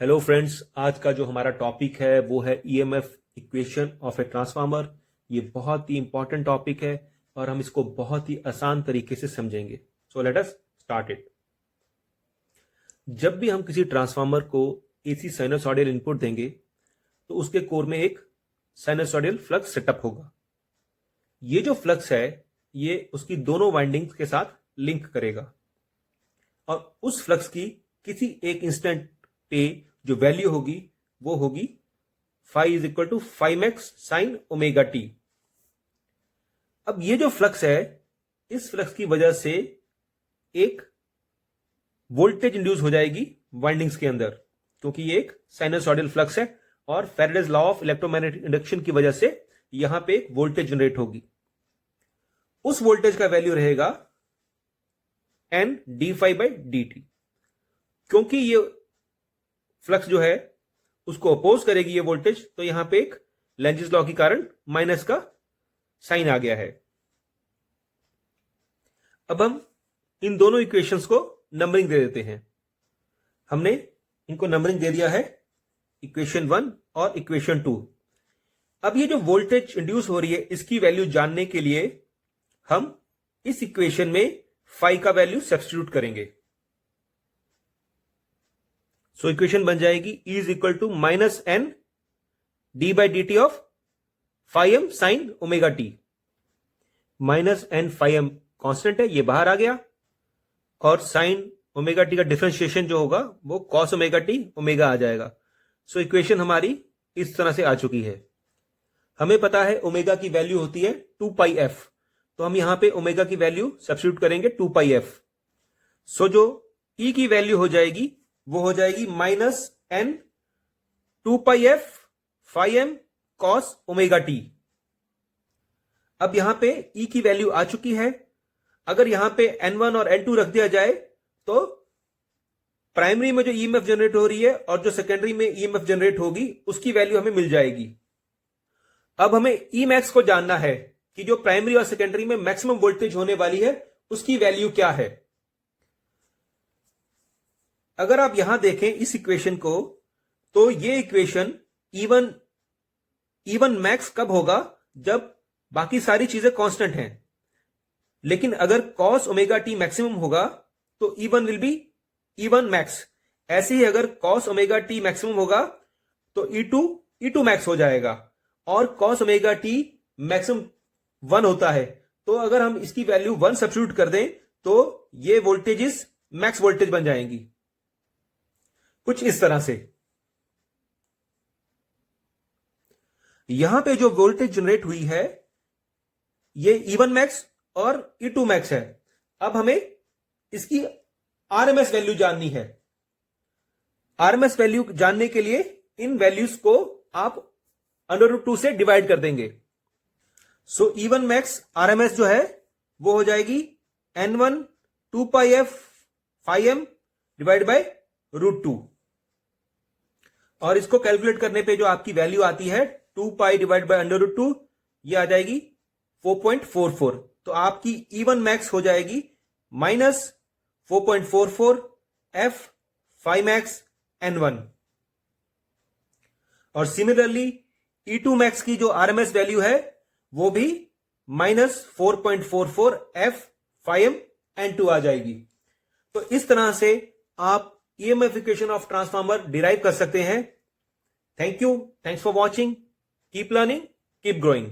Hello friends, आज का जो हमारा टॉपिक है वो है EMF equation of a transformer. ये बहुत ही इंपॉर्टेंट टॉपिक है और हम इसको बहुत ही आसान तरीके से समझेंगे। So let us start it. जब भी हम किसी ट्रांसफार्मर को एसी साइनसॉइडल इनपुट देंगे तो उसके कोर में एक साइनसॉइडल फ्लक्स सेटअप होगा। ये जो फ्लक्स है ये उसकी दोनों वाइंडिंग्स के साथ लिंक करेगा और उस फ्लक्स की किसी एक इंस्टेंट पे जो वैल्यू होगी वो होगी phi is equal to five x sine omega T. अब ये जो फ्लक्स है इस फ्लक्स की वजह से एक वोल्टेज इंड्यूस हो जाएगी वाइंडिंग्स के अंदर, क्योंकि ये एक साइनसॉइडल फ्लक्स है और Faraday's law of electromagnetic induction की वजह से यहां पे एक वोल्टेज जनरेट होगी। उस वोल्टेज का वैल्यू रहेगा n d phi by d t. क्योंकि ये फ्लक्स जो है उसको अपोज करेगी ये वोल्टेज, तो यहां पे एक लेंजिस लॉ के कारण माइनस का साइन आ गया है। अब हम इन दोनों इक्वेशंस को नंबरिंग दे देते हैं। हमने इनको नंबरिंग दे दिया है इक्वेशन 1 और इक्वेशन 2। अब ये जो वोल्टेज इंड्यूस हो रही है इसकी वैल्यू जानने के लिए हम इस इक्वेशन में फाई का वैल्यू सब्स्टिट्यूट करेंगे। सो इक्वेशन बन जाएगी E is equal to minus n d by d t of five m sine omega t. Minus n five m constant है, ये बाहर आ गया, और साइन ओमेगा टी का डिफरेंशिएशन जो होगा वो कॉस ओमेगा टी ओमेगा आ जाएगा। सो इक्वेशन हमारी इस तरह से आ चुकी है। हमें पता है ओमेगा की वैल्यू होती है 2 पाई एफ, तो हम यहां पे ओमेगा की वैल्यू सब्स्टिट्यूट करेंगे 2 पाई एफ। सो जो E की वैल्यू हो जाएगी वो हो जाएगी minus N 2 pi F five M cos omega T. अब यहां पे E की वैल्यू आ चुकी है। अगर यहां पे N1 और N2 रख दिया जाए तो प्राइमरी में जो ईएमएफ जनरेट हो रही है और जो सेकेंडरी में ईएमएफ जनरेट होगी उसकी वैल्यू हमें मिल जाएगी। अब हमें ई मैक्स को जानना है कि जो प्राइमरी और सेकेंडरी में मैक्सिमम वोल्टेज होने वाली है उसकी वैल्यू क्या है। अगर आप यहां देखें इस इक्वेशन को तो ये इक्वेशन इवन मैक्स कब होगा, जब बाकी सारी चीजें कांस्टेंट हैं। लेकिन अगर कॉस ओमेगा टी मैक्सिमम होगा तो even will be even max. ऐसे ही अगर कॉस ओमेगा टी मैक्सिमम होगा तो ई टू मैक्स हो जाएगा, और कॉस ओमेगा टी मैक्सिमम 1 होता है। तो अगर हम इसकी वैल्यू 1 सब्स्टिट्यूट कर दें तो ये वोल्टेजेस मैक्स वोल्टेज बन जाएंगी, कुछ इस तरह से। यहां पे जो वोल्टेज जनरेट हुई है ये इवन मैक्स और ई2 मैक्स है। अब हमें इसकी आरएमएस वैल्यू जाननी है। आरएमएस वैल्यू जानने के लिए इन वैल्यूज को आप √2 से डिवाइड कर देंगे। सो इवन मैक्स आरएमएस जो है वो हो जाएगी N1 2 pi F five m divide by √2, और इसको कैलकुलेट करने पे जो आपकी वैल्यू आती है 2 पाई डिवाइड बाई √2 ये आ जाएगी 4.44। तो आपकी इवन मैक्स हो जाएगी minus 4.44 F five max N1। और सिमिलरली E2 मैक्स की जो आरएमएस वैल्यू है वो भी माइनस 4.44 एफ फाइव N2 आ जाएगी। तो इस तरह से आप EMF equation of transformer derive कर सकते हैं। Thank you, thanks for watching, keep learning, keep growing.